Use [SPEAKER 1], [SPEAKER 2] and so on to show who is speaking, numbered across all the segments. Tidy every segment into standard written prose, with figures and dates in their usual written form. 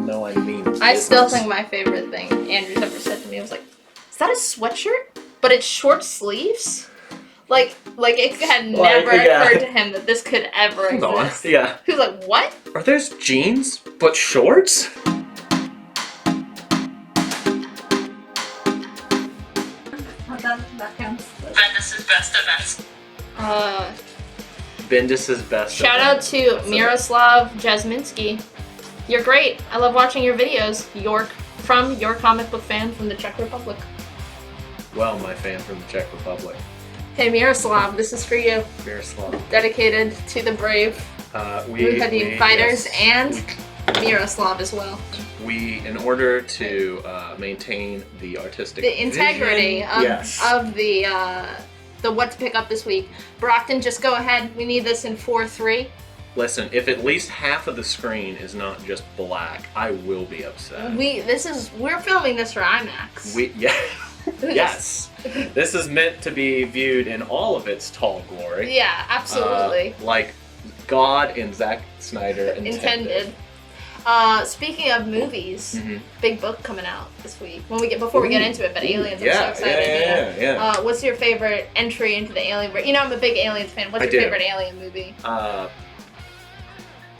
[SPEAKER 1] know I mean business.
[SPEAKER 2] I still think my favorite thing Andrew's ever said to me was like, is that a sweatshirt? But it's short sleeves? Like it had never occurred to him that this could ever exist.
[SPEAKER 1] Yeah.
[SPEAKER 2] He was like, what?
[SPEAKER 1] Are those jeans, but shorts?
[SPEAKER 2] That counts.
[SPEAKER 3] Bendis' best events.
[SPEAKER 1] Bendis' best.
[SPEAKER 2] Shout out to Miroslav Jasminski. You're great. I love watching your videos. York, from your comic book fan from the Czech Republic.
[SPEAKER 1] Well, my fan from the Czech Republic.
[SPEAKER 2] Hey Miroslav, this is for you.
[SPEAKER 1] Miroslav.
[SPEAKER 2] Dedicated to the brave Mujahideen fighters and Miroslav as well.
[SPEAKER 1] We, in order to maintain the artistic
[SPEAKER 2] integrity
[SPEAKER 1] vision,
[SPEAKER 2] of the what to pick up this week. Brockton, just go ahead. We need this in 4:3.
[SPEAKER 1] Listen, if at least half of the screen is not just black, I will be upset.
[SPEAKER 2] We're filming this for IMAX.
[SPEAKER 1] Yes. This is meant to be viewed in all of its tall glory.
[SPEAKER 2] Yeah, absolutely.
[SPEAKER 1] Like God and Zack Snyder intended.
[SPEAKER 2] Speaking of movies, big book coming out this week. Before we get into it, but Aliens, I'm so excited.
[SPEAKER 1] Yeah.
[SPEAKER 2] What's your favorite entry into the Alien? You know, I'm a big Aliens fan. What's your favorite Alien movie?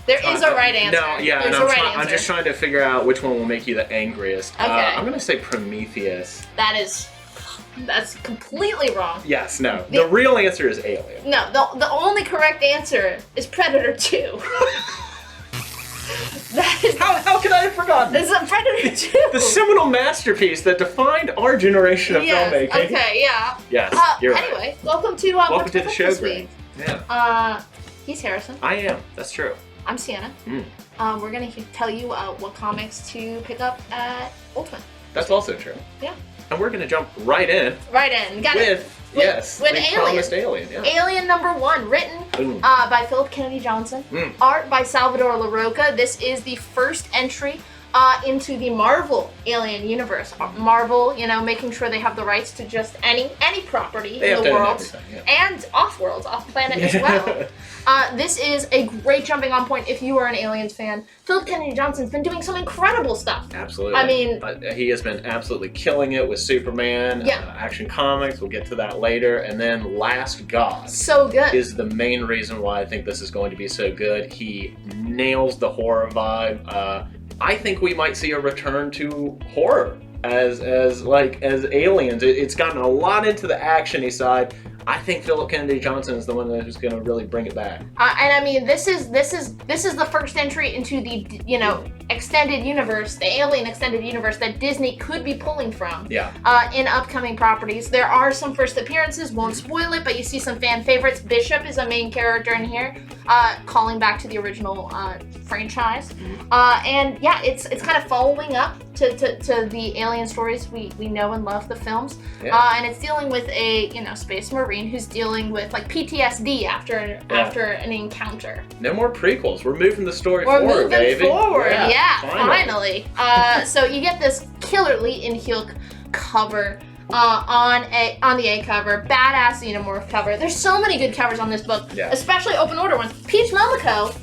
[SPEAKER 2] There is a right answer.
[SPEAKER 1] No, yeah,
[SPEAKER 2] There's
[SPEAKER 1] and
[SPEAKER 2] a right answer.
[SPEAKER 1] I'm just trying to figure out which one will make you the angriest.
[SPEAKER 2] Okay.
[SPEAKER 1] I'm gonna say Prometheus.
[SPEAKER 2] That's completely wrong.
[SPEAKER 1] Yes, no. The real answer is Alien.
[SPEAKER 2] No, the only correct answer is Predator 2. That is
[SPEAKER 1] how could I have forgotten?
[SPEAKER 2] This is Predator 2.
[SPEAKER 1] The seminal masterpiece that defined our generation of filmmaking.
[SPEAKER 2] Okay, yeah.
[SPEAKER 1] Yes, you're right.
[SPEAKER 2] Anyway, welcome to
[SPEAKER 1] welcome to the show, Greg.
[SPEAKER 2] Yeah. He's Harrison.
[SPEAKER 1] I am. That's true.
[SPEAKER 2] I'm Siena. We're gonna tell you what comics to pick up at Ultimate.
[SPEAKER 1] That's also true.
[SPEAKER 2] Yeah.
[SPEAKER 1] And we're gonna jump right in.
[SPEAKER 2] Right in. With
[SPEAKER 1] Alien. Yeah.
[SPEAKER 2] Alien #1, written by Philip Kennedy Johnson, art by Salvador Larroca. This is the first entry into the Marvel Alien universe. Marvel, making sure they have the rights to just any property in the world, and off-world, off-planet as well. This is a great jumping on point if you are an Aliens fan. Philip Kennedy Johnson's been doing some incredible stuff.
[SPEAKER 1] Absolutely.
[SPEAKER 2] I mean,
[SPEAKER 1] he has been absolutely killing it with Superman, Action Comics. We'll get to that later. And then Last God.
[SPEAKER 2] So good.
[SPEAKER 1] Is the main reason why I think this is going to be so good. He nails the horror vibe. I think we might see a return to horror as Aliens. It's gotten a lot into the action-y side. I think Philip Kennedy Johnson is the one who's going to really bring it back.
[SPEAKER 2] And I mean, this is the first entry into the extended universe, the Alien extended universe that Disney could be pulling from.
[SPEAKER 1] Yeah.
[SPEAKER 2] In upcoming properties, there are some first appearances. Won't spoil it, but you see some fan favorites. Bishop is a main character in here, calling back to the original franchise. And yeah, it's kind of following up to the Alien stories we know and love, the films. And it's dealing with a space marine who's dealing with like PTSD after an encounter.
[SPEAKER 1] No more prequels. We're moving the story forward, baby.
[SPEAKER 2] We're moving forward. Yeah, finally. So you get this killer Lee In-hyuk cover on the A cover, badass Xenomorph cover. There's so many good covers on this book, especially open order ones. Peach Momoko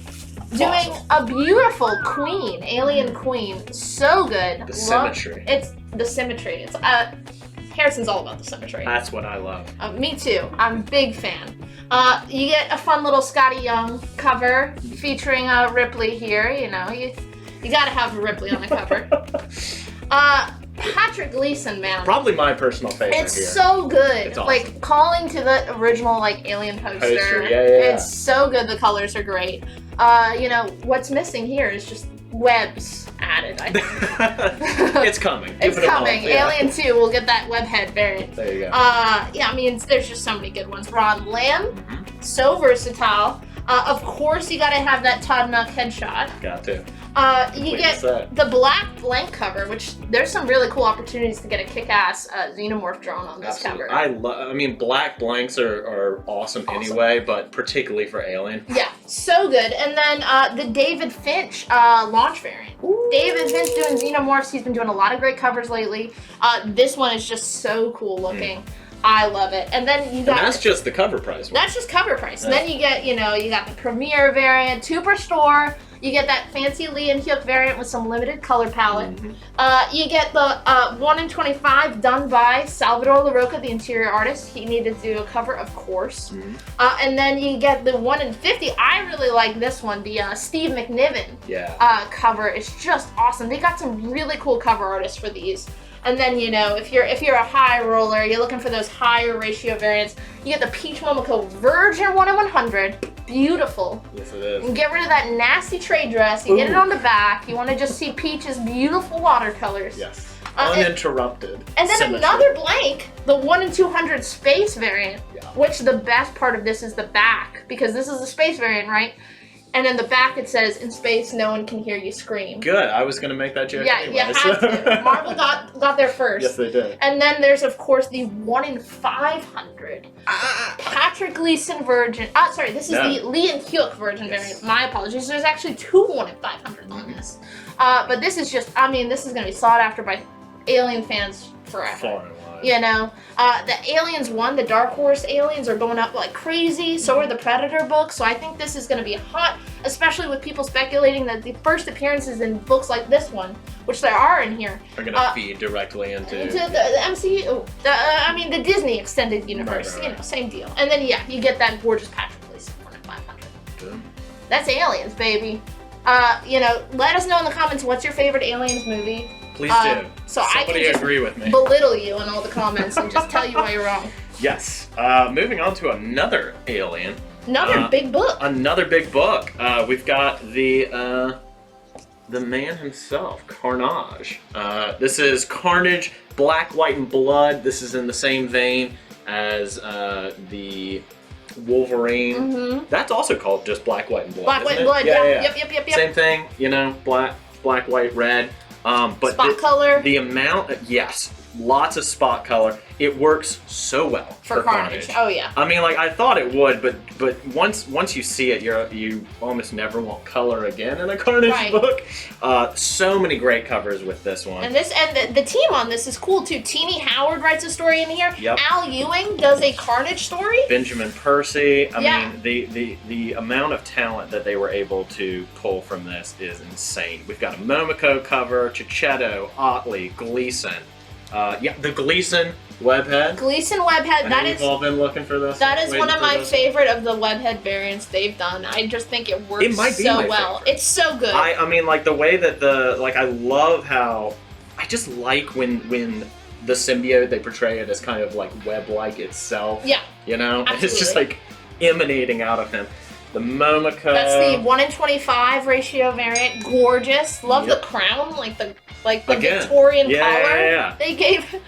[SPEAKER 2] doing a beautiful queen, alien queen, so good.
[SPEAKER 1] The symmetry.
[SPEAKER 2] It's the symmetry. It's Harrison's all about the symmetry.
[SPEAKER 1] That's what I love.
[SPEAKER 2] Me too. I'm a big fan. You get a fun little Scotty Young cover featuring Ripley here. You gotta have Ripley on the cover. Patrick Gleason, man.
[SPEAKER 1] Probably my personal favorite.
[SPEAKER 2] It's so good.
[SPEAKER 1] It's awesome.
[SPEAKER 2] Like calling to the original Alien poster.
[SPEAKER 1] Yeah.
[SPEAKER 2] It's so good. The colors are great. What's missing here is just webs added, I think.
[SPEAKER 1] It's coming.
[SPEAKER 2] It's coming. Alien 2 will get that web head variant.
[SPEAKER 1] There you go.
[SPEAKER 2] I mean, there's just so many good ones. Ron Lamb, so versatile. Of course, you gotta have that Todd Nuck headshot.
[SPEAKER 1] Got to.
[SPEAKER 2] You get the black blank cover, which there's some really cool opportunities to get a kick-ass Xenomorph drone on this cover.
[SPEAKER 1] I mean, black blanks are awesome anyway, but particularly for Alien.
[SPEAKER 2] Yeah, so good. And then the David Finch launch variant. Ooh. David Finch doing Xenomorphs. He's been doing a lot of great covers lately. This one is just so cool looking. I love it. And then you got...
[SPEAKER 1] And that's just the cover price.
[SPEAKER 2] That's just cover price. And then you get, you got the Premiere variant, Superstore. You get that fancy Lee and Hyuk variant with some limited color palette. You get the 1 in 25 done by Salvador Larroca, the interior artist. He needed to do a cover, of course. And then you get the 1 in 50. I really like this one, the Steve McNiven cover. It's just awesome. They got some really cool cover artists for these. And then, you know, if you're a high roller, you're looking for those higher ratio variants, you get the Peach Momoko Virgin 1 in 100. Beautiful.
[SPEAKER 1] Yes, it is.
[SPEAKER 2] And get rid of that nasty trade dress. You get it on the back. You want to just see Peach's beautiful watercolors.
[SPEAKER 1] Yes. Uninterrupted.
[SPEAKER 2] And then
[SPEAKER 1] symmetry.
[SPEAKER 2] another blank, the 1 in 200 space variant, which the best part of this is the back, because this is the space variant, right? And in the back it says, in space, no one can hear you scream.
[SPEAKER 1] Good. I was going to make that joke anyway.
[SPEAKER 2] You had to. Marvel got there first.
[SPEAKER 1] Yes, they did.
[SPEAKER 2] And then there's, of course, the 1 in 500. Patrick Gleason Virgin. This is the Lee and Hyuk Virgin variant. My apologies. There's actually 2 1 in 500 on this. But this is just, I mean, this is going to be sought after by Alien fans forever.
[SPEAKER 1] Far and wide.
[SPEAKER 2] You know, the Aliens 1, the Dark Horse Aliens are going up like crazy. So are the Predator books. So I think this is going to be hot, especially with people speculating that the first appearances in books like this one, which there are in here,
[SPEAKER 1] are going to feed directly into
[SPEAKER 2] the MCU. The Disney extended universe.
[SPEAKER 1] Right.
[SPEAKER 2] You know, same deal. And then you get that gorgeous Patrick Gleason 1 in 500.
[SPEAKER 1] Good.
[SPEAKER 2] That's Aliens, baby. You know, let us know in the comments what's your favorite Aliens movie.
[SPEAKER 1] Please do.
[SPEAKER 2] So
[SPEAKER 1] Somebody
[SPEAKER 2] I can just
[SPEAKER 1] agree with me.
[SPEAKER 2] belittle you in all the comments and just tell you why you're wrong.
[SPEAKER 1] Yes. Moving on to another Alien.
[SPEAKER 2] Another big book.
[SPEAKER 1] Another big book. We've got the man himself, Carnage. This is Carnage, Black, White, and Blood. This is in the same vein as the Wolverine. That's also called just Black, White, and Blood.
[SPEAKER 2] Black, White, and Blood. Yep.
[SPEAKER 1] Same thing. You know, black, white, red. But
[SPEAKER 2] spot color.
[SPEAKER 1] The amount, yes, lots of spot color. It works so well
[SPEAKER 2] for Carnage. Oh yeah.
[SPEAKER 1] I mean, like I thought it would, but once you see it, you almost never want color again in a Carnage book. So many great covers with this one.
[SPEAKER 2] And the team on this is cool too. Teenie Howard writes a story in here.
[SPEAKER 1] Yep.
[SPEAKER 2] Al Ewing does a Carnage story.
[SPEAKER 1] Benjamin Percy. I mean, the amount of talent that they were able to pull from this is insane. We've got a Momoko cover, Chichetto, Otley, Gleason. The Gleason webhead.
[SPEAKER 2] Gleason webhead.
[SPEAKER 1] We've all been looking for this.
[SPEAKER 2] That is one of my favorite of the webhead variants they've done. I just think it works so well. It's so good.
[SPEAKER 1] I mean, like the way that I love how I just like when the symbiote, they portray it as kind of like web-like itself. Yeah. You know,
[SPEAKER 2] absolutely.
[SPEAKER 1] It's just like emanating out of him. The Momoko.
[SPEAKER 2] That's the 1 in 25 ratio variant. Gorgeous. Love the crown, like the Victorian collar they gave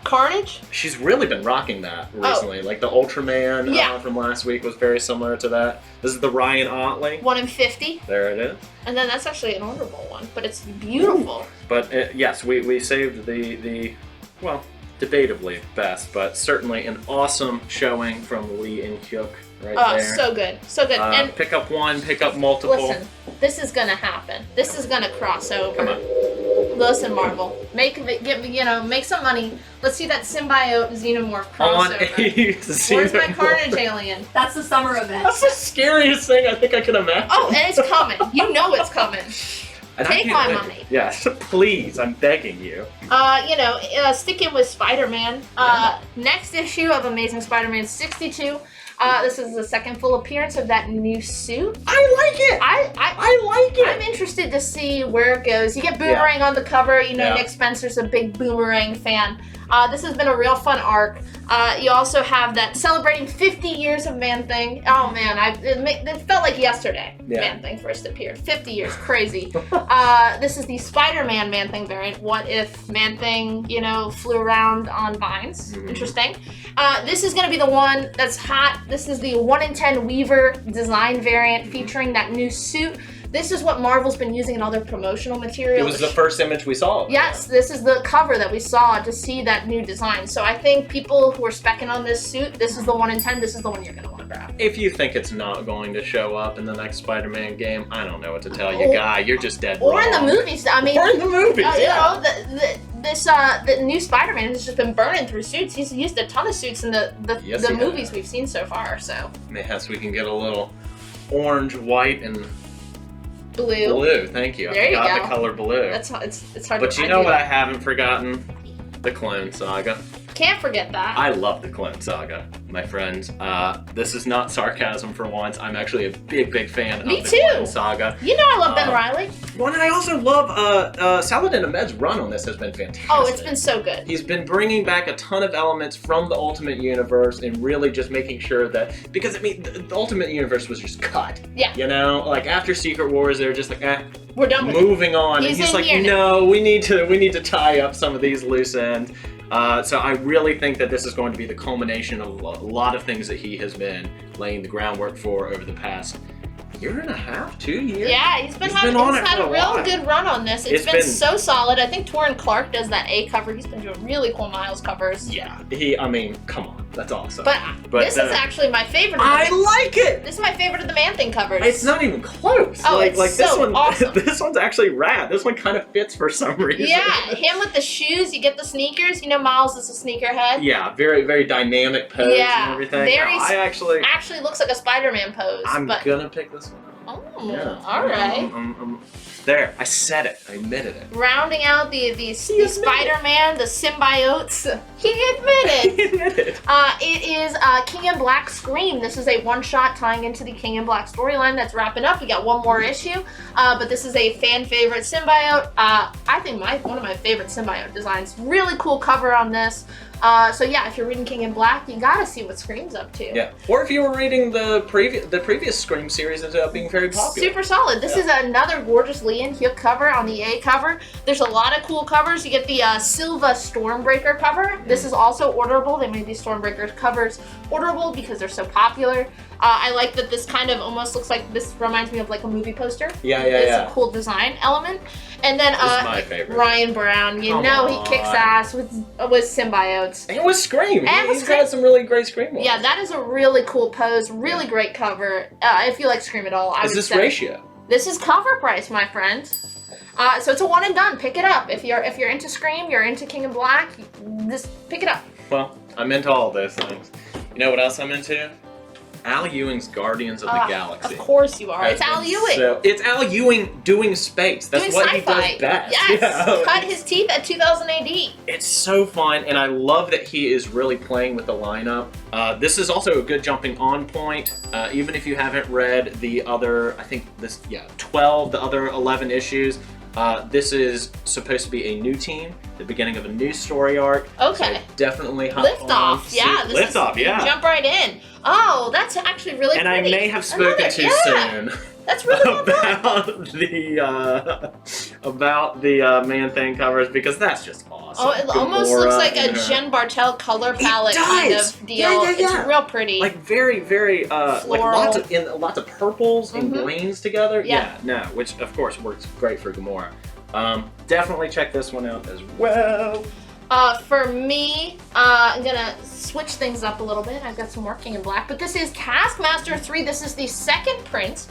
[SPEAKER 2] Carnage.
[SPEAKER 1] She's really been rocking that recently. Like the Ultraman from last week was very similar to that. This is the Ryan Otley.
[SPEAKER 2] 1 in 50.
[SPEAKER 1] There it is.
[SPEAKER 2] And then that's actually an honorable one, but it's beautiful.
[SPEAKER 1] But yes, we saved the well, debatably best, but certainly an awesome showing from Lee and Hyuk. Right there.
[SPEAKER 2] So good, so good. And
[SPEAKER 1] pick up one, pick up multiple.
[SPEAKER 2] Listen, this is gonna happen. This is gonna cross over.
[SPEAKER 1] Come on.
[SPEAKER 2] Listen, Marvel, make some money. Let's see that symbiote xenomorph crossover. Where's my Carnage alien?
[SPEAKER 3] That's the summer event.
[SPEAKER 1] That's the scariest thing I think I can imagine.
[SPEAKER 2] Oh, and it's coming. You know it's coming.
[SPEAKER 1] And
[SPEAKER 2] take my money.
[SPEAKER 1] Yes, please. I'm begging you.
[SPEAKER 2] Sticking with Spider-Man. Next issue of Amazing Spider-Man 62. This is the second full appearance of that new suit.
[SPEAKER 1] I like it. I like it.
[SPEAKER 2] I'm interested to see where it goes. You get Boomerang on the cover. You know, Nick Spencer's a big Boomerang fan. This has been a real fun arc. You also have that celebrating 50 years of Man-Thing. Oh man, it felt like yesterday. Man-Thing first appeared. 50 years, crazy. This is the Spider-Man Man-Thing variant. What if Man-Thing, flew around on vines? Interesting. This is going to be the one that's hot. This is the 1 in 10 Weaver design variant featuring that new suit. This is what Marvel's been using in all their promotional material.
[SPEAKER 1] It was the first image we saw.
[SPEAKER 2] Yes, this is the cover that we saw to see that new design. So I think people who are specking on this suit, this is the 1 in 10, this is the one you're going to want to grab.
[SPEAKER 1] If you think it's not going to show up in the next Spider-Man game, I don't know what to tell you, guy. You're just dead wrong.
[SPEAKER 2] Or in the movies. I mean,
[SPEAKER 1] or in the movies,
[SPEAKER 2] the new Spider-Man has just been burning through suits. He's used a ton of suits in the movies we've seen so far. So
[SPEAKER 1] yes, we can get a little orange, white, and
[SPEAKER 2] Blue.
[SPEAKER 1] Blue, thank you.
[SPEAKER 2] There
[SPEAKER 1] I
[SPEAKER 2] you
[SPEAKER 1] forgot
[SPEAKER 2] go.
[SPEAKER 1] the color blue.
[SPEAKER 2] It's hard to
[SPEAKER 1] But you know what I haven't forgotten? The Clone Saga.
[SPEAKER 2] Can't forget that.
[SPEAKER 1] I love the Clone Saga, my friends. This is not sarcasm for once. I'm actually a big fan of the Clone Saga.
[SPEAKER 2] You know I love Ben Reilly.
[SPEAKER 1] Well, and I also love Saladin Ahmed's run on this has been fantastic.
[SPEAKER 2] Oh, it's been so good.
[SPEAKER 1] He's been bringing back a ton of elements from the Ultimate Universe and really just making sure that, because I mean, the Ultimate Universe was just cut.
[SPEAKER 2] Yeah.
[SPEAKER 1] You know, like after Secret Wars, they were just like,
[SPEAKER 2] we're done with
[SPEAKER 1] moving on.
[SPEAKER 2] He's
[SPEAKER 1] and he's like,
[SPEAKER 2] in here
[SPEAKER 1] no, we need to tie up some of these loose ends. So I really think that this is going to be the culmination of a lot of things that he has been laying the groundwork for over the past year and a half, 2 years.
[SPEAKER 2] Yeah, he's had a real good run on this. It's been so solid. I think Torrin Clark does that A cover. He's been doing really cool Miles covers.
[SPEAKER 1] Yeah, I mean, come on, that's awesome.
[SPEAKER 2] But this is actually my favorite.
[SPEAKER 1] I like it.
[SPEAKER 2] This is my favorite of the Man-Thing covers.
[SPEAKER 1] It's not even close.
[SPEAKER 2] Oh, it's
[SPEAKER 1] like
[SPEAKER 2] so
[SPEAKER 1] this one,
[SPEAKER 2] awesome.
[SPEAKER 1] This one's actually rad. This one kind of fits for some reason.
[SPEAKER 2] Yeah, him with the shoes. You get the sneakers. You know, Miles is a sneakerhead.
[SPEAKER 1] Yeah, very dynamic pose and everything.
[SPEAKER 2] I
[SPEAKER 1] actually
[SPEAKER 2] looks like a Spider-Man pose.
[SPEAKER 1] I'm gonna pick this one.
[SPEAKER 2] Oh, yeah. All right.
[SPEAKER 1] There, I said it. I admitted it.
[SPEAKER 2] Rounding out the Spider-Man, the symbiotes. He admitted.
[SPEAKER 1] He admitted.
[SPEAKER 2] It is King in Black Scream. This is a one-shot tying into the King in Black storyline that's wrapping up. We got one more issue, but this is a fan favorite symbiote. I think one of my favorite symbiote designs. Really cool cover on this. So yeah, if you're reading King in Black, you gotta see what Scream's up to.
[SPEAKER 1] Yeah. Or if you were reading the previous Scream series, ended up being very popular.
[SPEAKER 2] Super solid. This is another gorgeous Lee and Hyuk cover on the A cover. There's a lot of cool covers. You get the Silva Stormbreaker cover. This is also orderable. They made these Stormbreaker covers orderable because they're so popular. I like that this kind of almost looks like, this reminds me of like a movie poster. It's a cool design element. And then
[SPEAKER 1] this is my favorite.
[SPEAKER 2] Ryan Brown, he kicks ass with symbiotes.
[SPEAKER 1] And with Scream.
[SPEAKER 2] And
[SPEAKER 1] he's got some really great Scream ones.
[SPEAKER 2] Yeah, that is a really cool pose, really great cover. If you like Scream at all, I would say.
[SPEAKER 1] Is this ratio?
[SPEAKER 2] This is cover price, my friend. So it's a one and done. Pick it up. If you're into Scream, you're into King in Black, just pick it up.
[SPEAKER 1] Well, I'm into all those things. You know what else I'm into? Al Ewing's Guardians of the Galaxy.
[SPEAKER 2] Of course you are. It's Al Ewing.
[SPEAKER 1] It's Al Ewing doing space. That's what he does best.
[SPEAKER 2] Yes. Yeah. Cut his teeth at 2000 AD.
[SPEAKER 1] It's so fun, and I love that he is really playing with the lineup. This is also a good jumping on point. Even if you haven't read the other, 12, the other 11 issues. This is supposed to be a new team, the beginning of a new story arc.
[SPEAKER 2] Okay.
[SPEAKER 1] So definitely
[SPEAKER 2] Liftoff, yeah.
[SPEAKER 1] Liftoff, yeah.
[SPEAKER 2] Jump right in. Oh, that's actually really
[SPEAKER 1] pretty.
[SPEAKER 2] And
[SPEAKER 1] I may have spoken too soon.
[SPEAKER 2] That's really
[SPEAKER 1] about the Man-Thing covers, because that's just awesome.
[SPEAKER 2] Oh, it almost looks like a Jen Bartel color palette kind of deal. Yeah. It's real pretty.
[SPEAKER 1] Like very like lots of purples and greens together.
[SPEAKER 2] Yeah.
[SPEAKER 1] Which of course works great for Gamora. Definitely check this one out as well.
[SPEAKER 2] For me, I'm gonna switch things up a little bit. I've got some Working in Black, but this is Taskmaster III. This is the second print.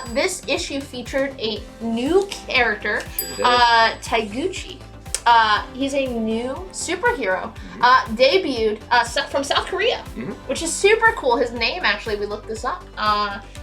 [SPEAKER 2] This issue featured a new character, Taiguchi. He's a new superhero, debuted from South Korea, which is super cool. His name, actually, we looked this up,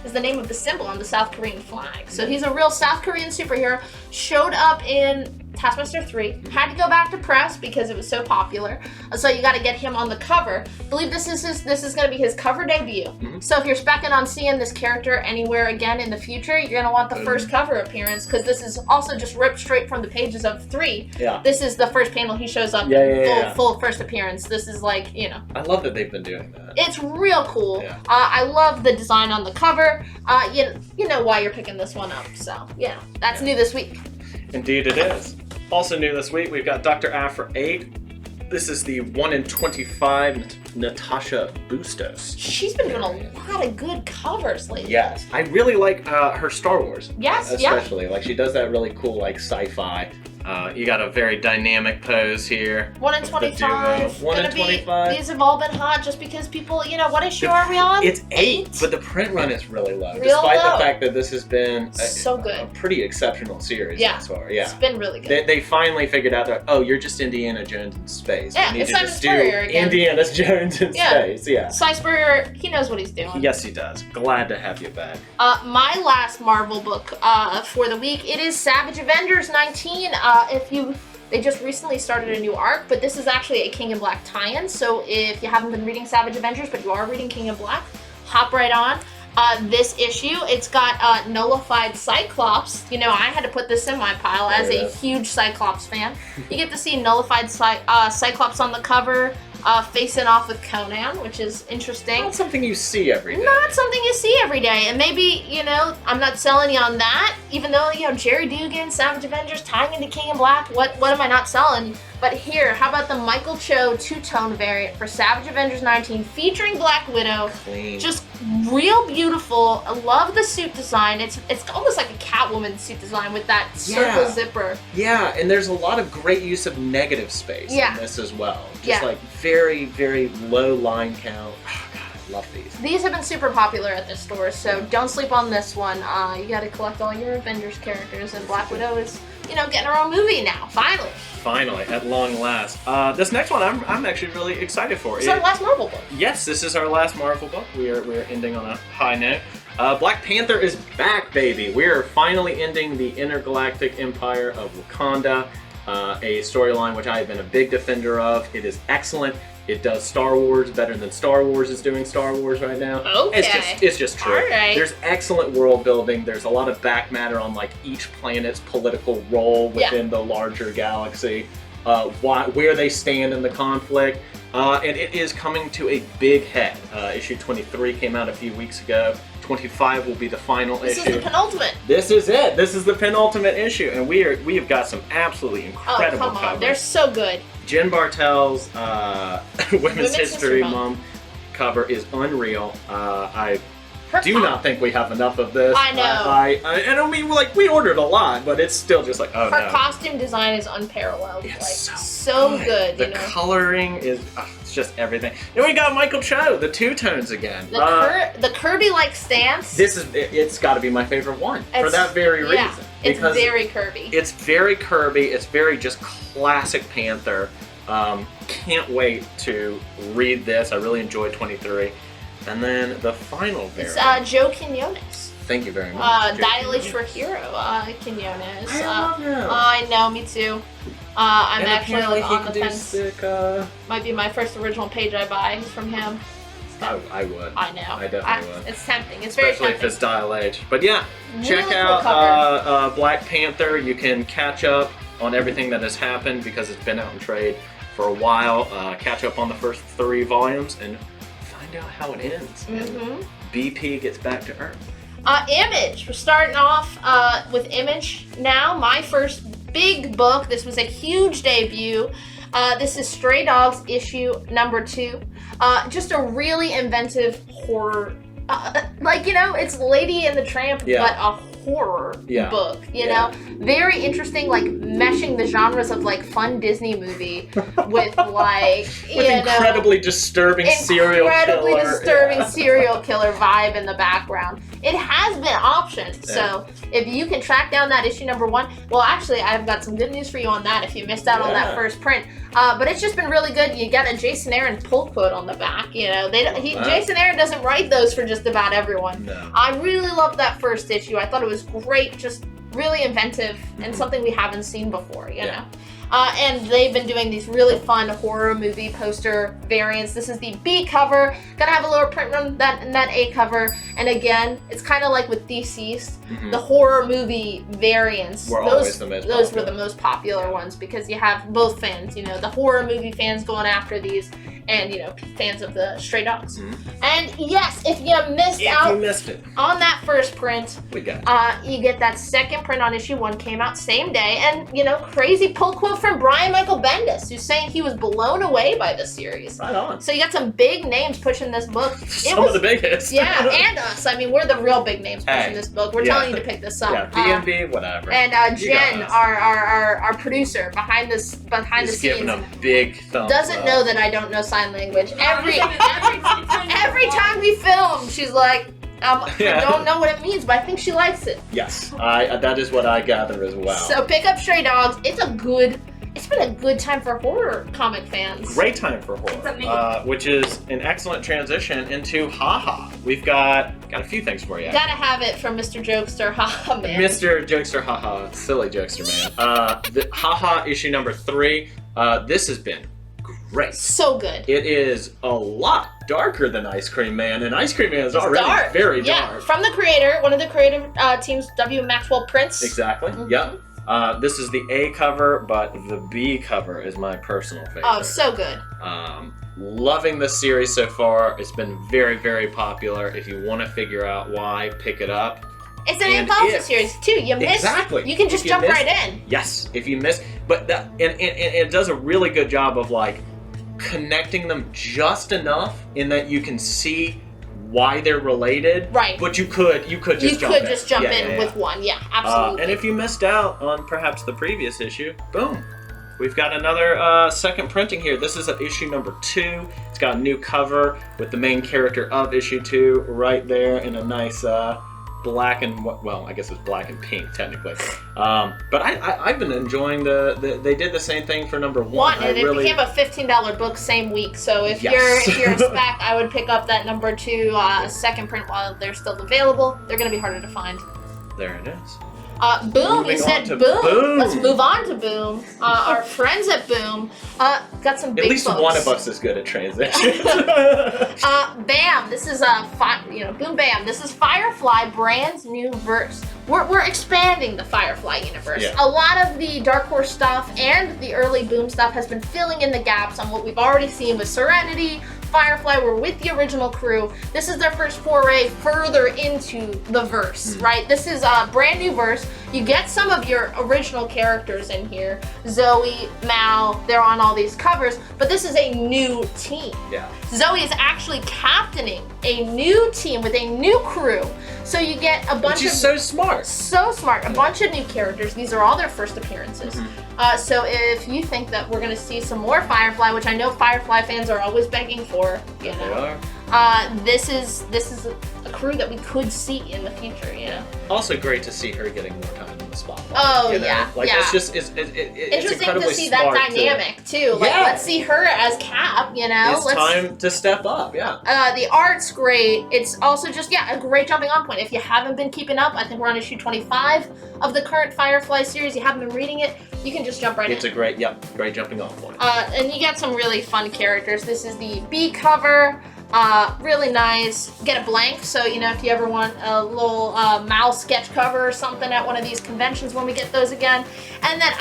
[SPEAKER 2] is the name of the symbol on the South Korean flag. So he's a real South Korean superhero, showed up in Taskmaster 3, had to go back to press because it was so popular. So you got to get him on the cover. I believe this is going to be his cover debut. So if you're specking on seeing this character anywhere again in the future, you're going to want the first cover appearance, because this is also just ripped straight from the pages of 3. Yeah. This is the first panel he shows up in full first appearance. This is like,
[SPEAKER 1] I love that they've been doing that.
[SPEAKER 2] It's real cool. Yeah. I love the design on the cover. You know why you're picking this one up. So, that's new this week.
[SPEAKER 1] Indeed it is. Also new this week, we've got Dr. Aphra 8. This is the 1 in 25 Natasha Bustos.
[SPEAKER 2] She's been doing a lot of good covers lately.
[SPEAKER 1] Yes. I really like her Star Wars.
[SPEAKER 2] Yes,
[SPEAKER 1] especially. Like, she does that really cool, like, sci-fi. You got a very dynamic pose here.
[SPEAKER 2] 1 in 25.
[SPEAKER 1] 1 in 25.
[SPEAKER 2] These have all been hot just because people, what issue are we on?
[SPEAKER 1] It's 8, but the print run is really low.
[SPEAKER 2] Real
[SPEAKER 1] despite
[SPEAKER 2] low.
[SPEAKER 1] the fact that this has been
[SPEAKER 2] So good.
[SPEAKER 1] a pretty exceptional series thus far. Yeah.
[SPEAKER 2] It's been really good.
[SPEAKER 1] They finally figured out that, oh, you're just Indiana Jones in space.
[SPEAKER 2] Yeah,
[SPEAKER 1] you need
[SPEAKER 2] it's
[SPEAKER 1] to
[SPEAKER 2] Simon
[SPEAKER 1] just
[SPEAKER 2] Spurrier
[SPEAKER 1] do
[SPEAKER 2] again.
[SPEAKER 1] Indiana Jones in space. Yeah.
[SPEAKER 2] Cy Spurrier, he knows what he's doing.
[SPEAKER 1] Yes, he does. Glad to have you back.
[SPEAKER 2] My last Marvel book for the week, it is Savage Avengers 19. They just recently started a new arc, but this is actually a King in Black tie-in, so if you haven't been reading Savage Avengers, but you are reading King in Black, hop right on. This issue, it's got Nullified Cyclops. I had to put this in my pile as a huge Cyclops fan. You get to see Nullified Cyclops on the cover, facing off with Conan, which is interesting.
[SPEAKER 1] Not something you see every day.
[SPEAKER 2] Not something you see every day. And maybe, I'm not selling you on that, even though, Jerry Dugan, Savage Avengers, tying into King in Black, what am I not selling? But here, how about the Michael Cho two-tone variant for Savage Avengers 19 featuring Black Widow?
[SPEAKER 1] Clean.
[SPEAKER 2] Just real beautiful. I love the suit design. It's almost like a Catwoman suit design with that circle zipper.
[SPEAKER 1] Yeah, and there's a lot of great use of negative space in this as well. Just like very, very low line count. Oh, God, I love these.
[SPEAKER 2] These have been super popular at the store, so don't sleep on this one. You gotta collect all your Avengers characters, and Black Widow is, getting her own movie now, finally.
[SPEAKER 1] Finally, at long last. This next one I'm actually really excited for.
[SPEAKER 2] It's our last Marvel book.
[SPEAKER 1] Yes, this is our last Marvel book. We're ending on a high note. Black Panther is back, baby. We're finally ending the intergalactic empire of Wakanda, a storyline which I have been a big defender of. It is excellent. It does Star Wars better than Star Wars is doing Star Wars right now.
[SPEAKER 2] Okay.
[SPEAKER 1] It's just true.
[SPEAKER 2] All right.
[SPEAKER 1] There's excellent world building. There's a lot of back matter on each planet's political role within the larger galaxy, where they stand in the conflict, and it is coming to a big head. Issue 23 came out a few weeks ago. 25 will be the final issue.
[SPEAKER 2] This is the penultimate.
[SPEAKER 1] This is it. This is the penultimate issue, and we have got some absolutely incredible
[SPEAKER 2] come on.
[SPEAKER 1] covers.
[SPEAKER 2] They're so good.
[SPEAKER 1] Jen Bartel's Women's History Month cover is unreal. I do not think we have enough of this.
[SPEAKER 2] I know.
[SPEAKER 1] I mean, we ordered a lot, but it's still just
[SPEAKER 2] her costume design is unparalleled.
[SPEAKER 1] It's
[SPEAKER 2] so good.
[SPEAKER 1] The coloring is it's just everything. Then we got Michael Cho, the two-tones again.
[SPEAKER 2] The Kirby-like stance.
[SPEAKER 1] It's got to be my favorite one for that very reason.
[SPEAKER 2] Yeah, it's very Kirby.
[SPEAKER 1] It's very Kirby. It's very just classic Panther. Can't wait to read this. I really enjoyed 23. And then the final variant.
[SPEAKER 2] It's Joe Quinones.
[SPEAKER 1] Thank you very much.
[SPEAKER 2] Dial-H for Hero, Quinones.
[SPEAKER 1] I love him.
[SPEAKER 2] I know, me too. I'm
[SPEAKER 1] and
[SPEAKER 2] actually on the fence.
[SPEAKER 1] Sick,
[SPEAKER 2] might be my first original page I buy from him.
[SPEAKER 1] I would.
[SPEAKER 2] I know.
[SPEAKER 1] I definitely would.
[SPEAKER 2] It's tempting. It's very
[SPEAKER 1] Especially
[SPEAKER 2] tempting.
[SPEAKER 1] if it's Dial-H. But yeah, check
[SPEAKER 2] Really
[SPEAKER 1] out
[SPEAKER 2] cool cover.
[SPEAKER 1] Black Panther. You can catch up on everything that has happened because it's been out in trade for a while. Catch up on the first 3 volumes and find out how it ends. And BP gets back to Earth.
[SPEAKER 2] Image. We're starting off with Image now. My first big book. This was a huge debut. This is Stray Dogs issue number 2. Just a really inventive horror. It's Lady and the Tramp, but a horror book, you know? Very interesting, meshing the genres of, fun Disney movie with,
[SPEAKER 1] incredibly disturbing serial
[SPEAKER 2] killer vibe in the background. It has been optioned, so if you can track down that issue number 1, well, actually, I've got some good news for you on that if you missed out on that first print. But it's just been really good. You got a Jason Aaron pull quote on the back, Jason Aaron doesn't write those for just about everyone.
[SPEAKER 1] No.
[SPEAKER 2] I really loved that first issue. I thought it was great, just really inventive and something we haven't seen before, you know. And they've been doing these really fun horror movie poster variants. This is the B cover. Gonna have a lower print run than that A cover. And again, it's kind of like with DCeased. The horror movie variants. Those were the most popular ones because you have both fans. The horror movie fans going after these, and fans of the Stray Dogs. And yes, if you missed
[SPEAKER 1] it
[SPEAKER 2] on that first print,
[SPEAKER 1] we got
[SPEAKER 2] you get that second print on issue 1, came out same day, and crazy pull quote from Brian Michael Bendis, who's saying he was blown away by the series.
[SPEAKER 1] Right on.
[SPEAKER 2] So you got some big names pushing this book.
[SPEAKER 1] Some of the biggest.
[SPEAKER 2] Yeah, and us. I mean, we're the real big names pushing this book. We're telling you to pick this up.
[SPEAKER 1] Yeah, B&B, whatever.
[SPEAKER 2] And Jen, our producer behind the
[SPEAKER 1] He's
[SPEAKER 2] scenes,
[SPEAKER 1] giving a big thumbs
[SPEAKER 2] doesn't
[SPEAKER 1] up.
[SPEAKER 2] know that I don't know sign language. Every time we film, she's like, I don't know what it means, but I think she likes it.
[SPEAKER 1] Yes, that is what I gather as well.
[SPEAKER 2] So pick up Stray Dogs. It's been a good time for horror comic fans.
[SPEAKER 1] Great time for horror, which is an excellent transition into haha. We've got a few things for you.
[SPEAKER 2] Gotta have it from Mr. Jokester, haha man.
[SPEAKER 1] Mr. Jokester, haha, silly Jokester man. The haha issue number 3. This has been great.
[SPEAKER 2] So good.
[SPEAKER 1] It is a lot darker than Ice Cream Man, and Ice Cream Man is already very dark.
[SPEAKER 2] From the creator, one of the creative teams, W. Maxwell Prince.
[SPEAKER 1] Exactly. Yep. This is the A cover, but the B cover is my personal favorite.
[SPEAKER 2] Oh, so good.
[SPEAKER 1] Loving this series so far. It's been very, very popular. If you want to figure out why, pick it up.
[SPEAKER 2] It's an anthology series too. You miss, you can just jump right in.
[SPEAKER 1] Yes, if you miss, but that and it does a really good job of like connecting them just enough in that you can see why they're related.
[SPEAKER 2] Right.
[SPEAKER 1] But you could just jump in
[SPEAKER 2] with one. Yeah, absolutely.
[SPEAKER 1] And if you missed out on perhaps the previous issue, boom. We've got another second printing here. This is issue number 2. It's got a new cover with the main character of issue 2 right there in a nice black and, well, I guess it's black and pink technically. But I've been enjoying they did the same thing for number 1.
[SPEAKER 2] And it became a $15 book same week. So if you're a spec, I would pick up that number 2 second print while they're still available. They're going to be harder to find.
[SPEAKER 1] There it is.
[SPEAKER 2] Boom, you said Boom. Let's move on to Boom. Our friends at Boom got some big
[SPEAKER 1] At least
[SPEAKER 2] books.
[SPEAKER 1] one of us is good at transitions.
[SPEAKER 2] Bam, this is Boom Bam. This is Firefly brand new verse. We're expanding the Firefly universe.
[SPEAKER 1] Yeah.
[SPEAKER 2] A lot of the Dark Horse stuff and the early Boom stuff has been filling in the gaps on what we've already seen with Serenity, Firefly were with the original crew. This is their first foray further into the verse, right? This is a brand new verse. You get some of your original characters in here. Zoe, Mal, they're on all these covers, but this is a new team.
[SPEAKER 1] Yeah.
[SPEAKER 2] Zoe is actually captaining a new team with a new crew. So you get a bunch
[SPEAKER 1] Which is so smart.
[SPEAKER 2] So smart. A bunch of new characters. These are all their first appearances. So if you think that we're going to see some more Firefly, which I know Firefly fans are always begging for,
[SPEAKER 1] They are.
[SPEAKER 2] this is a crew that we could see in the future,
[SPEAKER 1] Also great to see her getting more time in the spotlight.
[SPEAKER 2] Oh, yeah.
[SPEAKER 1] Like
[SPEAKER 2] yeah.
[SPEAKER 1] it's just it's
[SPEAKER 2] interesting
[SPEAKER 1] incredibly
[SPEAKER 2] to see that dynamic too. Like let's see her as Cap,
[SPEAKER 1] It's time to step up,
[SPEAKER 2] The art's great. It's also just a great jumping on point. If you haven't been keeping up, I think we're on issue 25 of the current Firefly series. You haven't been reading it, you can just jump right in.
[SPEAKER 1] It's a great jumping off point.
[SPEAKER 2] And you got some really fun characters. This is the B cover. Really nice. Get a blank, so if you ever want a little Mal sketch cover or something at one of these conventions when we get those again. And then,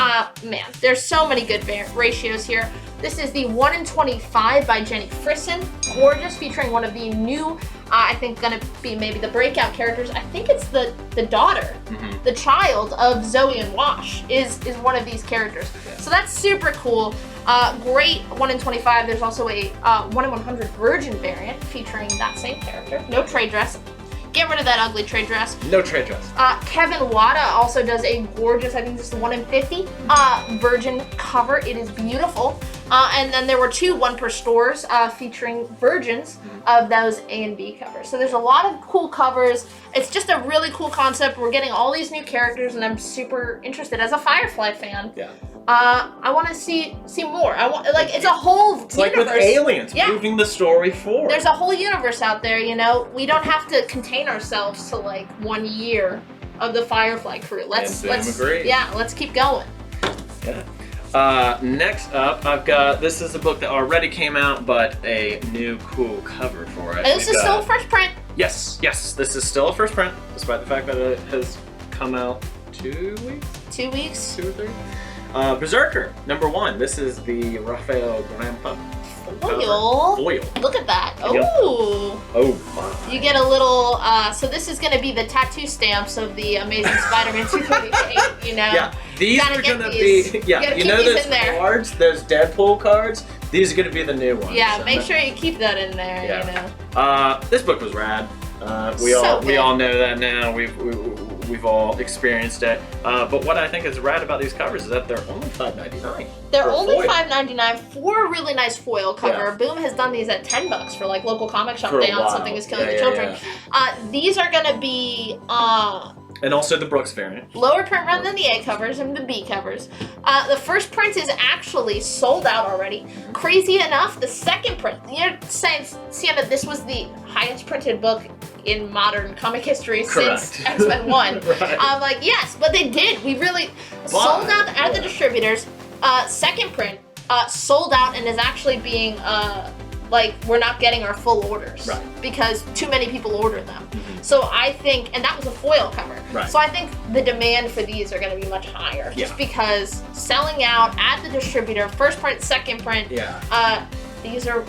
[SPEAKER 2] man, there's so many good ratios here. This is the 1 in 25 by Jenny Frison. Gorgeous, featuring one of the new, I think gonna be maybe the breakout characters. I think it's the daughter, the child of Zoe and Wash is one of these characters. Yeah. So that's super cool. Great 1 in 25. There's also a 1 in 100 Virgin variant featuring that same character. No trade dress. Get rid of that ugly trade dress.
[SPEAKER 1] No trade dress.
[SPEAKER 2] Kevin Wada also does a gorgeous, I think this is the 1 in 50 Virgin cover. It is beautiful. And then there were 2 1 per stores featuring Virgins of those A and B covers. So there's a lot of cool covers. It's just a really cool concept. We're getting all these new characters, and I'm super interested as a Firefly fan.
[SPEAKER 1] Yeah.
[SPEAKER 2] I want to see more. It's a whole universe.
[SPEAKER 1] Like with Aliens, moving the story forward.
[SPEAKER 2] There's a whole universe out there, We don't have to contain ourselves to 1 year of the Firefly crew. Let's keep going.
[SPEAKER 1] Yeah. Next up, I've got, this is a book that already came out, but a new cool cover for it.
[SPEAKER 2] And this is still a first print.
[SPEAKER 1] Yes, this is still a first print, despite the fact that it has come out 2 weeks?
[SPEAKER 2] 2 weeks.
[SPEAKER 1] 2 or 3? Berserker, number 1. This is the Raphael Grandpa.
[SPEAKER 2] foil.
[SPEAKER 1] Foil.
[SPEAKER 2] Look at that.
[SPEAKER 1] Yep.
[SPEAKER 2] Oh.
[SPEAKER 1] Oh my.
[SPEAKER 2] You get a little, so this is going to be the tattoo stamps of the Amazing Spider-Man 238, you know?
[SPEAKER 1] Yeah, these
[SPEAKER 2] Gotta
[SPEAKER 1] are
[SPEAKER 2] get
[SPEAKER 1] gonna
[SPEAKER 2] these.
[SPEAKER 1] be,
[SPEAKER 2] You gotta
[SPEAKER 1] you
[SPEAKER 2] keep
[SPEAKER 1] know
[SPEAKER 2] these
[SPEAKER 1] those
[SPEAKER 2] in there.
[SPEAKER 1] cards, those Deadpool cards? These are gonna be the new ones.
[SPEAKER 2] Yeah, make sure you keep that in there,
[SPEAKER 1] Yeah.
[SPEAKER 2] you know?
[SPEAKER 1] This book was rad. We
[SPEAKER 2] So good.
[SPEAKER 1] all know that now. We've all experienced it. But what I think is rad about these covers is that they're only $5.99.
[SPEAKER 2] They're
[SPEAKER 1] for a
[SPEAKER 2] only
[SPEAKER 1] foil.
[SPEAKER 2] $5.99 for a really nice foil cover.
[SPEAKER 1] Yeah.
[SPEAKER 2] Boom has done these at $10 for like local comic shop
[SPEAKER 1] For a
[SPEAKER 2] day on
[SPEAKER 1] while.
[SPEAKER 2] Something is Killing
[SPEAKER 1] Yeah,
[SPEAKER 2] the
[SPEAKER 1] yeah,
[SPEAKER 2] Children. These are gonna be
[SPEAKER 1] And also the Brooks variant.
[SPEAKER 2] lower print run than the A covers and the B covers. The first print is actually sold out already. Crazy enough, the second print, you're saying, Sienna, this was the highest printed book in modern comic history since
[SPEAKER 1] Correct.
[SPEAKER 2] X-Men 1.
[SPEAKER 1] Right.
[SPEAKER 2] I'm like, yes, but they did. We really sold out at the distributors. Second print sold out and is actually being like we're not getting our full orders because too many people ordered them. So I think, and that was a foil cover.
[SPEAKER 1] Right.
[SPEAKER 2] So I think the demand for these are going to be much higher, just because selling out at the distributor, first print, second print.
[SPEAKER 1] Yeah.
[SPEAKER 2] These are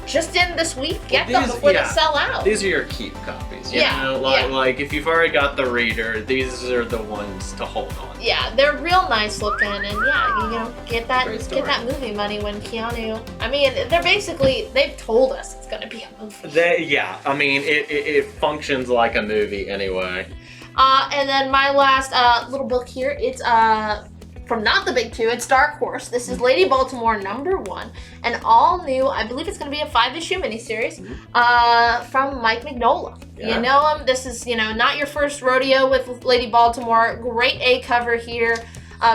[SPEAKER 2] just in this week. Get
[SPEAKER 1] These-
[SPEAKER 2] them before
[SPEAKER 1] yeah.
[SPEAKER 2] they sell out.
[SPEAKER 1] These are your keep copies. You
[SPEAKER 2] Yeah,
[SPEAKER 1] know?
[SPEAKER 2] yeah.
[SPEAKER 1] Like if you've already got the reader, these are the ones to hold on.
[SPEAKER 2] Yeah, they're real nice looking, and yeah, you know, get
[SPEAKER 1] Great story.
[SPEAKER 2] that movie money when Keanu. I mean, they've told us it's gonna be a movie.
[SPEAKER 1] Yeah, I mean, it functions like a movie anyway.
[SPEAKER 2] And then my last little book here, it's from not the big two, it's Dark Horse. This is Lady Baltimore #1, an all new, I believe it's going to be a 5-issue miniseries from Mike Mignola.
[SPEAKER 1] Yeah.
[SPEAKER 2] You know him. This is, you know, not your first rodeo with Lady Baltimore. Great A cover here.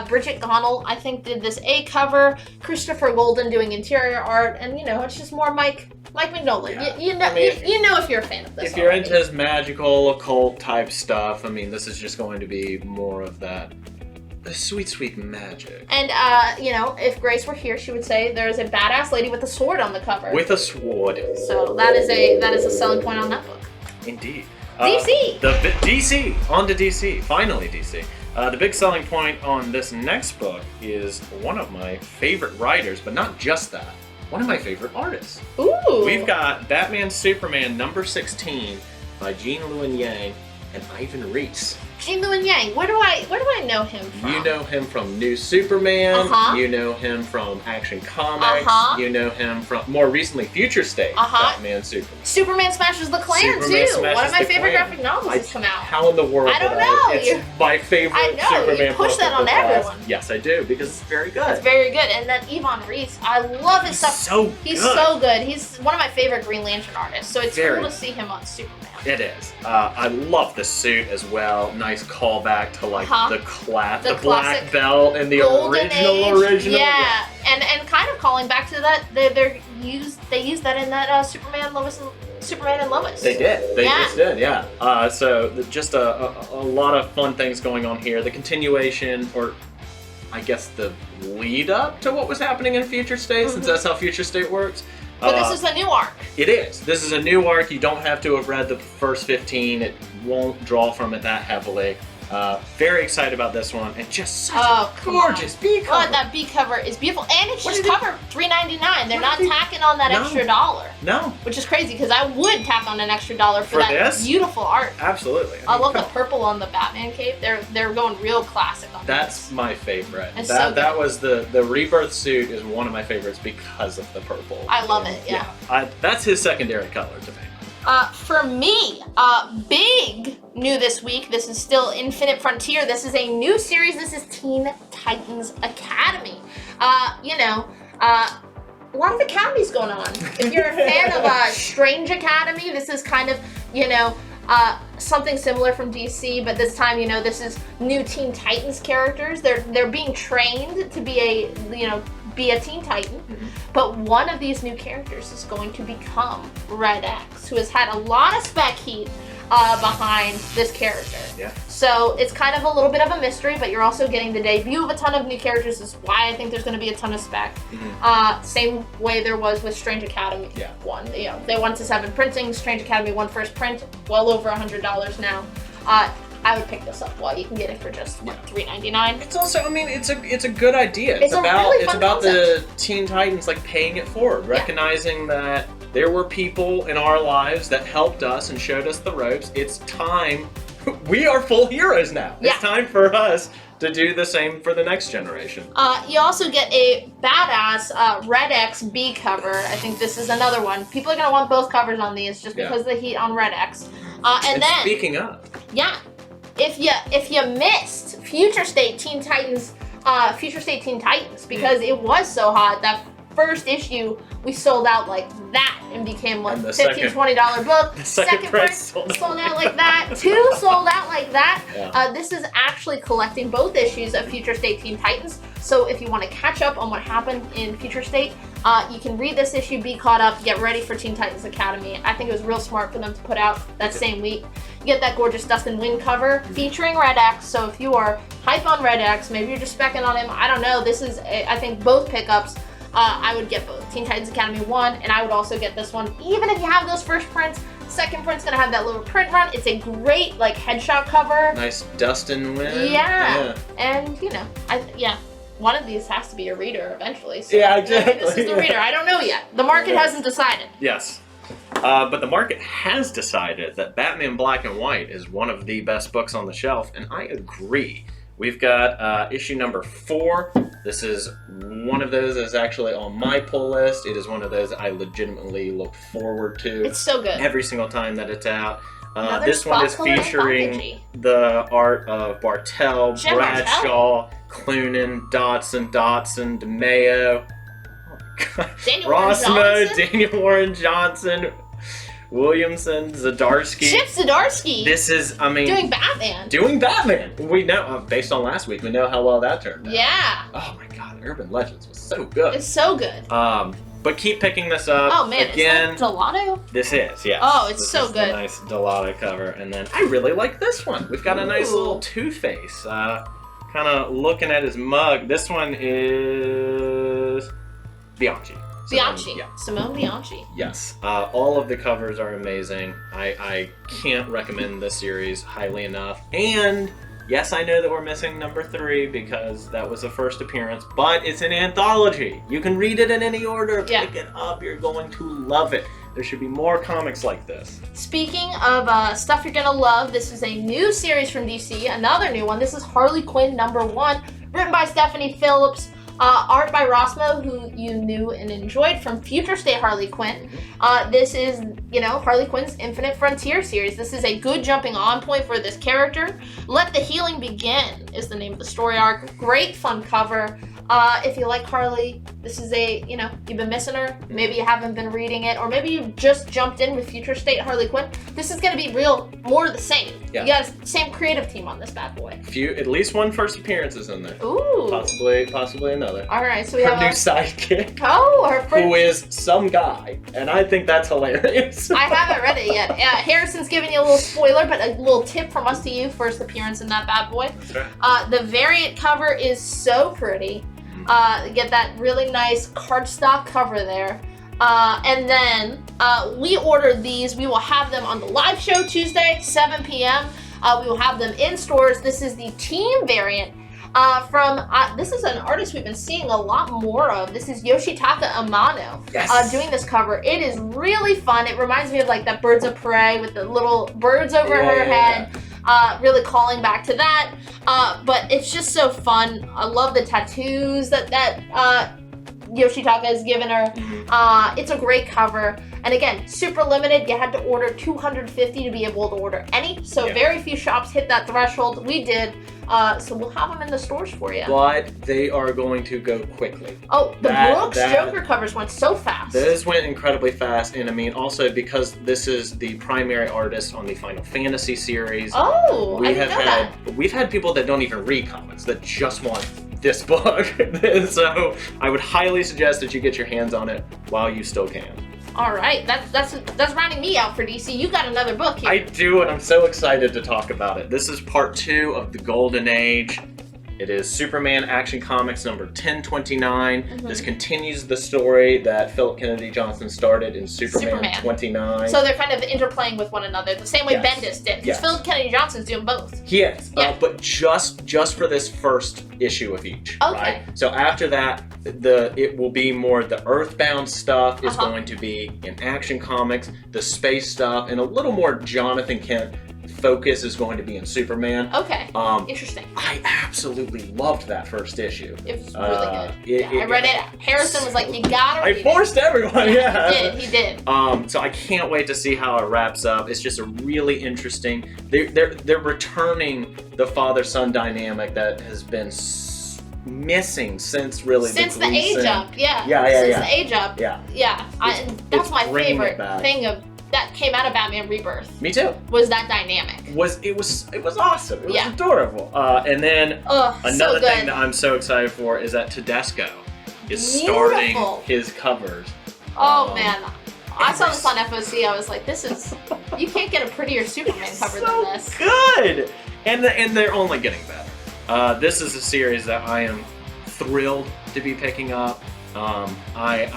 [SPEAKER 2] Bridget Gonnell, I think, did this A cover. Christopher Golden doing interior art, and you know, it's just more Mike Mignola.
[SPEAKER 1] Yeah.
[SPEAKER 2] You know,
[SPEAKER 1] I mean,
[SPEAKER 2] you know if you're a fan of this.
[SPEAKER 1] If you're
[SPEAKER 2] already.
[SPEAKER 1] into his magical, occult type stuff, I mean, this is just going to be more of that sweet, sweet magic.
[SPEAKER 2] And, you know, if Grace were here, she would say there's a badass lady with a sword on the cover.
[SPEAKER 1] With a sword.
[SPEAKER 2] So that is a selling point on that book.
[SPEAKER 1] Indeed.
[SPEAKER 2] DC!
[SPEAKER 1] DC! On to DC. Finally, DC. The big selling point on this next book is one of my favorite writers, but not just that. One of my favorite artists.
[SPEAKER 2] Ooh!
[SPEAKER 1] We've got Batman Superman #16 by Gene Luen Yang and Ivan Reis.
[SPEAKER 2] Gene Luen Yang, where do I know him from?
[SPEAKER 1] You know him from New Superman.
[SPEAKER 2] Uh-huh.
[SPEAKER 1] You know him from Action Comics.
[SPEAKER 2] Uh-huh.
[SPEAKER 1] You know him from, more recently, Future State.
[SPEAKER 2] Uh-huh.
[SPEAKER 1] Batman Superman.
[SPEAKER 2] Superman Smashes the Klan,
[SPEAKER 1] Superman
[SPEAKER 2] too.
[SPEAKER 1] Smashes
[SPEAKER 2] One of my
[SPEAKER 1] the
[SPEAKER 2] favorite
[SPEAKER 1] Klan.
[SPEAKER 2] graphic novels has come out.
[SPEAKER 1] How in the world?
[SPEAKER 2] I don't
[SPEAKER 1] would
[SPEAKER 2] know.
[SPEAKER 1] It's my favorite
[SPEAKER 2] I know,
[SPEAKER 1] Superman
[SPEAKER 2] you push
[SPEAKER 1] book
[SPEAKER 2] that
[SPEAKER 1] of
[SPEAKER 2] on
[SPEAKER 1] the past.
[SPEAKER 2] everyone.
[SPEAKER 1] Yes, I do, because it's very good.
[SPEAKER 2] It's very good. And then Ivan Reis, I love his stuff.
[SPEAKER 1] So
[SPEAKER 2] He's
[SPEAKER 1] good.
[SPEAKER 2] so good. He's one of my favorite Green Lantern artists, so it's
[SPEAKER 1] Very.
[SPEAKER 2] cool to see him on Superman.
[SPEAKER 1] It is. I love the suit as well. Nice callback to like
[SPEAKER 2] Uh-huh.
[SPEAKER 1] the
[SPEAKER 2] The
[SPEAKER 1] black
[SPEAKER 2] classic
[SPEAKER 1] belt and the
[SPEAKER 2] Golden
[SPEAKER 1] original.
[SPEAKER 2] Age. Yeah, and kind of calling back to that, they used that in that Superman and Lois.
[SPEAKER 1] They did. They
[SPEAKER 2] Yeah.
[SPEAKER 1] just did, yeah. So just a lot of fun things going on here. The continuation, or I guess the lead up to what was happening in Future State, since that's how Future State works.
[SPEAKER 2] But this is a new arc.
[SPEAKER 1] It is. This is a new arc. You don't have to have read the first 15. It won't draw from it that heavily. Very excited about this one, and just such a gorgeous B cover.
[SPEAKER 2] Oh, that B cover is beautiful, and it's
[SPEAKER 1] What
[SPEAKER 2] just
[SPEAKER 1] did it-
[SPEAKER 2] covered $3.99. They're
[SPEAKER 1] What
[SPEAKER 2] not
[SPEAKER 1] did it-
[SPEAKER 2] tacking on that
[SPEAKER 1] No.
[SPEAKER 2] extra $1,
[SPEAKER 1] No,
[SPEAKER 2] which is crazy because I would tack on an extra $1 for
[SPEAKER 1] For
[SPEAKER 2] that
[SPEAKER 1] this?
[SPEAKER 2] beautiful art.
[SPEAKER 1] absolutely.
[SPEAKER 2] I
[SPEAKER 1] mean,
[SPEAKER 2] love the
[SPEAKER 1] come on.
[SPEAKER 2] purple on the Batman cape. They're going real classic on
[SPEAKER 1] That's
[SPEAKER 2] this.
[SPEAKER 1] my favorite.
[SPEAKER 2] It's so
[SPEAKER 1] That
[SPEAKER 2] good.
[SPEAKER 1] that was the Rebirth suit is one of my favorites because of the purple.
[SPEAKER 2] I love it, yeah.
[SPEAKER 1] That's his secondary color to me.
[SPEAKER 2] For me, big new this week. This is still Infinite Frontier. This is a new series. This is Teen Titans Academy. You know, a lot of academies going on. If you're a fan of Strange Academy, this is kind of, you know, something similar from DC, but this time, you know, this is new Teen Titans characters. They're being trained to be a Teen Titan, but one of these new characters is going to become Red X, who has had a lot of spec heat behind this character.
[SPEAKER 1] Yeah.
[SPEAKER 2] So it's kind of a little bit of a mystery, but you're also getting the debut of a ton of new characters. Is why I think there's going to be a ton of spec. Same way there was with Strange Academy.
[SPEAKER 1] Yeah.
[SPEAKER 2] One, you know, they 1 to 7 printing. Strange Academy 1 first print, well over $100 now. I would pick this up. Well, you can get it for just what, $3.99.
[SPEAKER 1] It's also, I mean, it's a good idea.
[SPEAKER 2] It's really fun
[SPEAKER 1] about
[SPEAKER 2] concept.
[SPEAKER 1] the Teen Titans like paying it forward, recognizing that there were people in our lives that helped us and showed us the ropes. It's time. We are full heroes now.
[SPEAKER 2] Yeah.
[SPEAKER 1] It's time for us to do the same for the next generation.
[SPEAKER 2] You also get a badass Red X B cover. I think this is another one. People are gonna want both covers on these just because of the heat on Red X. And then
[SPEAKER 1] speaking of,
[SPEAKER 2] if you missed Future State Teen Titans, because it was so hot that first issue we sold out like that and became like $15, $20 book.
[SPEAKER 1] The second print sold
[SPEAKER 2] out like that. 2 sold out like that.
[SPEAKER 1] Yeah.
[SPEAKER 2] This is actually collecting both issues of Future State Teen Titans. So if you want to catch up on what happened in Future State, you can read this issue, be caught up, get ready for Teen Titans Academy. I think it was real smart for them to put out that same week. You get that gorgeous Dustin Wing cover featuring Red X. So if you are hype on Red X, maybe you're just specking on him, I don't know. This is, I think, both pickups. I would get both Teen Titans Academy 1, and I would also get this one. Even if you have those first prints, second print's gonna have that little print run. It's a great like headshot cover.
[SPEAKER 1] Nice Dustin Wing.
[SPEAKER 2] Yeah. And you know, one of these has to be a reader eventually. So
[SPEAKER 1] yeah, exactly.
[SPEAKER 2] Maybe this is the reader. I don't know yet. The market hasn't decided.
[SPEAKER 1] Yes. But the market has decided that Batman Black and White is one of the best books on the shelf, and I agree. We've got issue number 4. This is one of those that's actually on my pull list. It is one of those I legitimately look forward to.
[SPEAKER 2] It's so good.
[SPEAKER 1] Every single time that it's out.
[SPEAKER 2] This
[SPEAKER 1] one is featuring the art of Bartel, Bradshaw, Cloonan, Dodson, DeMeo, Rossmo, Daniel Warren Johnson, Williamson, Zdarsky.
[SPEAKER 2] Chip Zdarsky.
[SPEAKER 1] This is, I mean,
[SPEAKER 2] doing Batman.
[SPEAKER 1] We know, based on last week, we know how well that turned out.
[SPEAKER 2] Yeah.
[SPEAKER 1] Oh my God, Urban Legends was so good.
[SPEAKER 2] It's so good.
[SPEAKER 1] But keep picking this up.
[SPEAKER 2] Oh man,
[SPEAKER 1] again.
[SPEAKER 2] Is that gelato?
[SPEAKER 1] This is, yes.
[SPEAKER 2] Oh, it's
[SPEAKER 1] this
[SPEAKER 2] so
[SPEAKER 1] is
[SPEAKER 2] good.
[SPEAKER 1] The nice gelato cover, and then I really like this one. We've got a nice little Two-Face, kind of looking at his mug. This one is Bianchi.
[SPEAKER 2] Simone Bianchi.
[SPEAKER 1] Yes. All of the covers are amazing. I can't recommend this series highly enough. And yes, I know that we're missing number 3 because that was the first appearance, but it's an anthology. You can read it in any order. Pick it up. You're going to love it. There should be more comics like this.
[SPEAKER 2] Speaking of stuff you're gonna love, this is a new series from DC, another new one. This is Harley Quinn number 1, written by Stephanie Phillips. Art by Rossmo, who you knew and enjoyed from Future State Harley Quinn. This is, Harley Quinn's Infinite Frontier series. This is a good jumping on point for this character. Let the Healing Begin is the name of the story arc. Great fun cover. If you like Harley, this is you've been missing her. Maybe you haven't been reading it, or maybe you just jumped in with Future State Harley Quinn. This is going to be more of the same. Yeah. You got the same creative team on this bad boy.
[SPEAKER 1] At least one first appearance is in there.
[SPEAKER 2] Ooh.
[SPEAKER 1] Possibly another.
[SPEAKER 2] All right, so we
[SPEAKER 1] her
[SPEAKER 2] have
[SPEAKER 1] new sidekick.
[SPEAKER 2] Oh, her first.
[SPEAKER 1] Who is some guy, and I think that's hilarious.
[SPEAKER 2] I haven't read it yet. Harrison's giving you a little spoiler, but a little tip from us to you. First appearance in that bad boy.
[SPEAKER 1] Right.
[SPEAKER 2] The variant cover is so pretty. Get that really nice cardstock cover there. And then we ordered these. We will have them on the live show Tuesday, 7 p.m. We will have them in stores. This is the team variant this is an artist we've been seeing a lot more of. This is Yoshitaka Amano doing this cover. It is really fun. It reminds me of like that Birds of Prey with the little birds over her head. Really calling back to that. But it's just so fun. I love the tattoos that Yoshitaka has given her. It's a great cover. And again, super limited. You had to order 250 to be able to order any. So very few shops hit that threshold. We did. So we'll have them in the stores for you.
[SPEAKER 1] But they are going to go quickly.
[SPEAKER 2] Oh, the Brooks Joker covers went so fast.
[SPEAKER 1] Those went incredibly fast. And I mean, also because this is the primary artist on the Final Fantasy series.
[SPEAKER 2] Oh, I didn't know that.
[SPEAKER 1] We've had people that don't even read comics that just want this book. So I would highly suggest that you get your hands on it while you still can.
[SPEAKER 2] All right, that's rounding me out for DC. You got another book here.
[SPEAKER 1] I do, and I'm so excited to talk about it. This is part 2 of the Golden Age. It is Superman Action Comics number 1029. This continues the story that Philip Kennedy Johnson started in Superman 29.
[SPEAKER 2] So they're kind of interplaying with one another, the same way Bendis did, because Philip Kennedy Johnson's doing both.
[SPEAKER 1] He is, but just for this first issue of each.
[SPEAKER 2] Okay.
[SPEAKER 1] Right? So after that, it will be more the Earthbound stuff is going to be in Action Comics, the space stuff, and a little more Jonathan Kent focus is going to be in Superman.
[SPEAKER 2] Okay. Interesting.
[SPEAKER 1] I absolutely loved that first issue.
[SPEAKER 2] It was really good. I read it. Harrison was like, "You gotta read it."
[SPEAKER 1] I forced everyone. Yeah.
[SPEAKER 2] He did.
[SPEAKER 1] So I can't wait to see how it wraps up. It's just a really interesting. They're returning the father-son dynamic that has been missing since really
[SPEAKER 2] since the age up.
[SPEAKER 1] Yeah.
[SPEAKER 2] Since the age up.
[SPEAKER 1] Yeah.
[SPEAKER 2] That's my favorite thing that came out of Batman Rebirth.
[SPEAKER 1] Me too.
[SPEAKER 2] Was that dynamic?
[SPEAKER 1] It was awesome. It was adorable. And then another thing that I'm so excited for is that Tedesco is starting his covers.
[SPEAKER 2] Oh man, I saw this on FOC. I was like, you can't get a prettier Superman cover than this.
[SPEAKER 1] Good. And they're only getting better. This is a series that I am thrilled to be picking up. I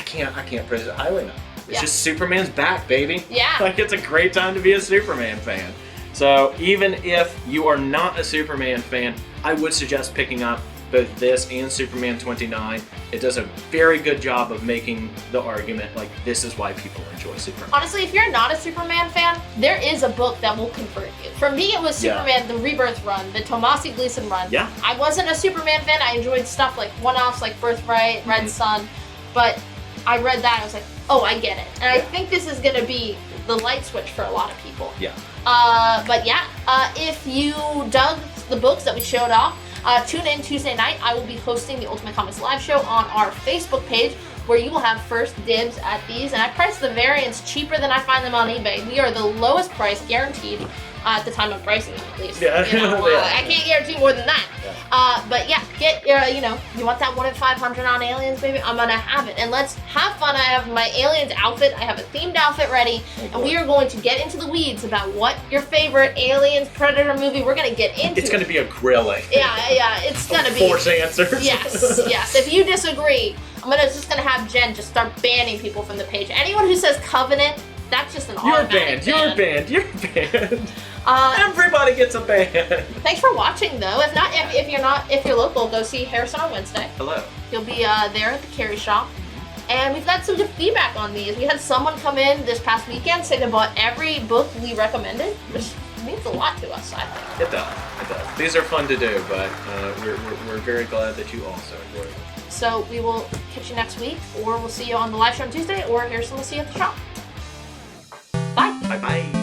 [SPEAKER 1] can't praise it highly enough. It's just Superman's back, baby.
[SPEAKER 2] Yeah.
[SPEAKER 1] Like, it's a great time to be a Superman fan. So even if you are not a Superman fan, I would suggest picking up both this and Superman 29. It does a very good job of making the argument like this is why people enjoy Superman.
[SPEAKER 2] Honestly, if you're not a Superman fan, there is a book that will convert you. For me, it was Superman, the Rebirth run, the Tomasi Gleason run.
[SPEAKER 1] Yeah.
[SPEAKER 2] I wasn't a Superman fan. I enjoyed stuff like one-offs like Birthright, Red Sun, but I read that and I was like, oh, I get it. And I think this is going to be the light switch for a lot of people.
[SPEAKER 1] Yeah.
[SPEAKER 2] If you dug the books that we showed off, tune in Tuesday night. I will be hosting the Ultimate Comics live show on our Facebook page, where you will have first dibs at these. And I priced the variants cheaper than I find them on eBay. We are the lowest price guaranteed at the time of pricing them, at least.
[SPEAKER 1] Yeah.
[SPEAKER 2] I can't guarantee more than that. But yeah, get your, you want that 1 in 500 on Aliens, baby? I'm gonna have it. And let's have fun. I have my Aliens outfit. I have a themed outfit ready. And we are going to get into the weeds about what your favorite Aliens Predator movie. We're gonna get into.
[SPEAKER 1] It's gonna be a grilling.
[SPEAKER 2] Yeah, it's gonna be.
[SPEAKER 1] Force answers.
[SPEAKER 2] Yes. If you disagree, I'm just gonna have Jen just start banning people from the page. Anyone who says Covenant, that's just an automatic ban.
[SPEAKER 1] You're banned. Everybody gets a ban.
[SPEAKER 2] Thanks for watching, though. If you're local, go see Harrison on Wednesday.
[SPEAKER 1] Hello.
[SPEAKER 2] He'll be there at the Carry Shop. And we've got some good feedback on these. We had someone come in this past weekend say they bought every book we recommended, which means a lot to us, I think.
[SPEAKER 1] It does. These are fun to do, but we're very glad that you also enjoy them.
[SPEAKER 2] So we will catch you next week, or we'll see you on the live show on Tuesday, or Harrison will see you at the shop. Bye.
[SPEAKER 1] Bye-bye.